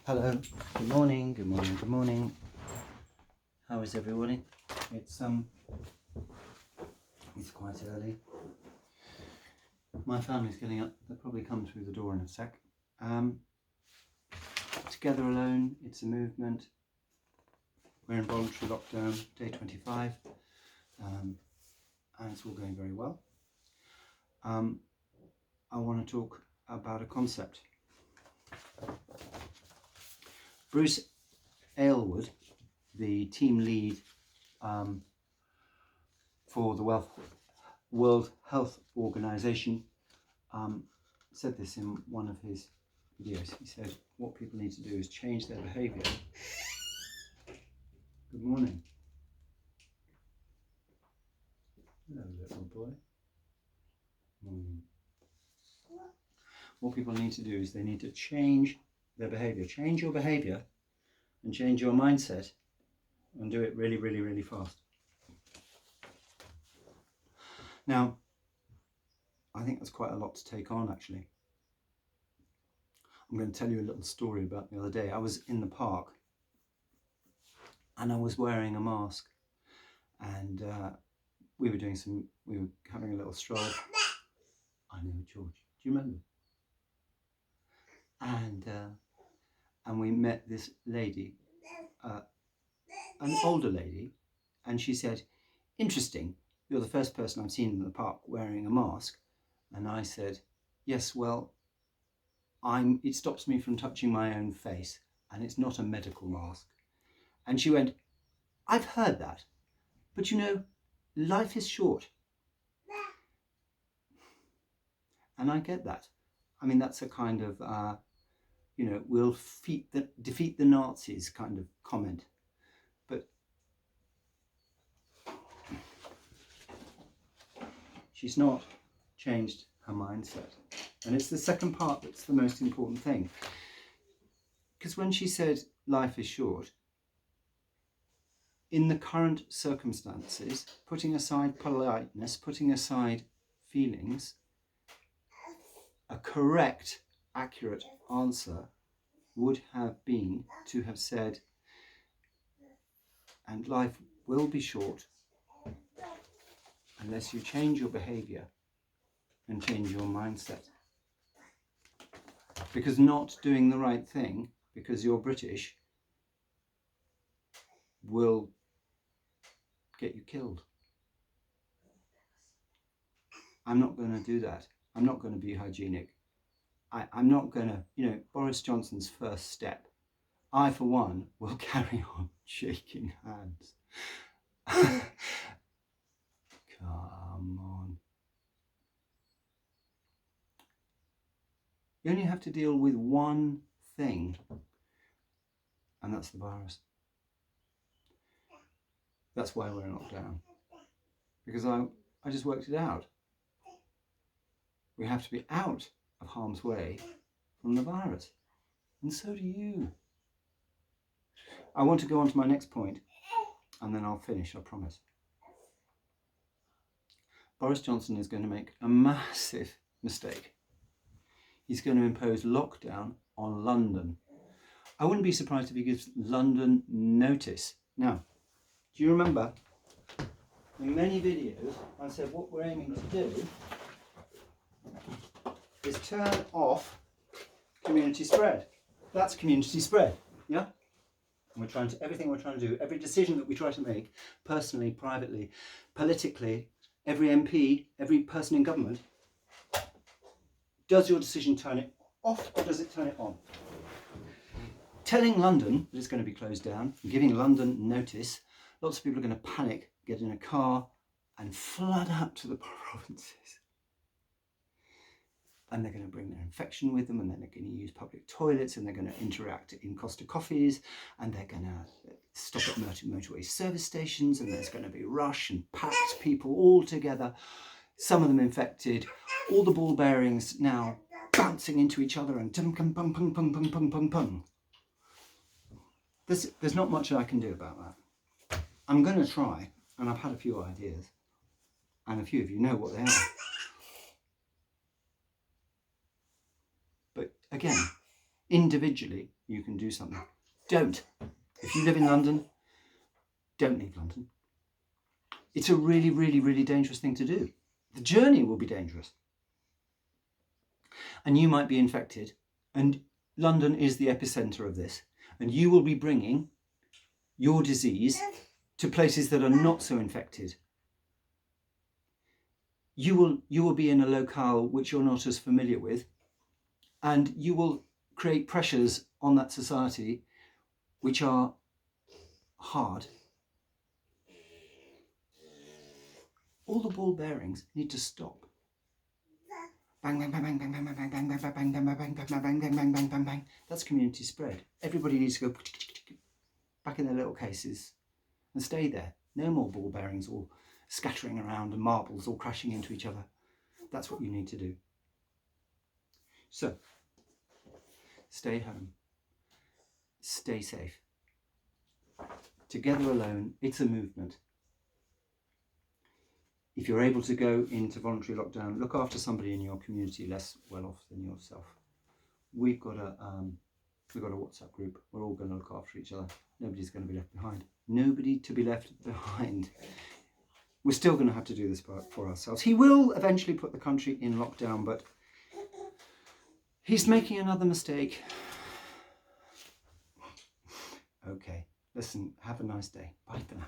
Hello, good morning, good morning, good morning. How is everybody? It's quite early. My family's getting up. They'll probably come through the door in a sec. Together Alone, it's a movement. We're in voluntary lockdown, day 25, and it's all going very well. I want to talk about a concept. Bruce Aylward, the team lead for the World Health Organization, said this in one of his videos. He said, what people need to do is change their behaviour. Good morning. Hello, little boy. Morning. What people need to do is they need to change their behaviour. Change your behaviour and change your mindset, and do it really, really, really fast. Now, I think that's quite a lot to take on, actually. I'm going to tell you a little story about the other day. I was in the park and I was wearing a mask, and we were having a little stroll. I know, George. Do you remember? And we met this lady, an older lady, and she said, interesting, you're the first person I've seen in the park wearing a mask. And I said, yes, well, it stops me from touching my own face, and it's not a medical mask. And she went, I've heard that, but you know, life is short. And I get that. I mean, that's a kind of, we'll defeat the Nazis kind of comment. But she's not changed her mindset. And it's the second part that's the most important thing. Because when she said life is short, in the current circumstances, putting aside politeness, putting aside feelings, a correct, accurate answer would have been to have said, and life will be short unless you change your behaviour and change your mindset. Because not doing the right thing, because you're British, will get you killed. I'm not going to do that. I'm not going to be hygienic. I'm not going to, Boris Johnson's first step, I for one will carry on shaking hands. Come on. You only have to deal with one thing, and that's the virus. That's why we're in lockdown. Because I just worked it out. We have to be out of harm's way from the virus. And so do you. I want to go on to my next point, and then I'll finish, I promise. Boris Johnson is going to make a massive mistake. He's going to impose lockdown on London. I wouldn't be surprised if he gives London notice. Now, do you remember in many videos I said what we're aiming to do is turn off community spread. That's community spread, yeah? And everything we're trying to do, every decision that we try to make, personally, privately, politically, every MP, every person in government, does your decision turn it off or does it turn it on? Telling London that it's going to be closed down, giving London notice, lots of people are going to panic, get in a car and flood out to the provinces. And they're going to bring their infection with them, and then they're going to use public toilets, and they're going to interact in Costa Coffees, and they're going to stop at motorway service stations, and there's going to be rush and packed people all together, some of them infected, all the ball bearings now bouncing into each other, and tum pum pum pum pum pum pum pum pum. There's not much I can do about that. I'm going to try, and I've had a few ideas, and a few of you know what they are. But again, individually, you can do something. Don't. If you live in London, don't leave London. It's a really, really, really dangerous thing to do. The journey will be dangerous. And you might be infected, and London is the epicenter of this. And you will be bringing your disease to places that are not so infected. You will be in a locale which you're not as familiar with, and you will create pressures on that society which are hard. All the ball bearings need to stop. Bang, bang, bang, bang, bang, bang, bang, bang, bang, bang, bang, bang, bang, bang, bang, bang, bang, bang, bang, bang. That's community spread. Everybody needs to go back in their little cases and stay there. No more ball bearings all scattering around and marbles all crashing into each other. That's what you need to do. So, stay home. Stay safe. Together alone, it's a movement. If you're able to go into voluntary lockdown, look after somebody in your community less well off than yourself. We've got a WhatsApp group. We're all going to look after each other. Nobody's going to be left behind. Nobody to be left behind. We're still going to have to do this for ourselves. He will eventually put the country in lockdown, but he's making another mistake. Okay, listen, have a nice day. Bye for now.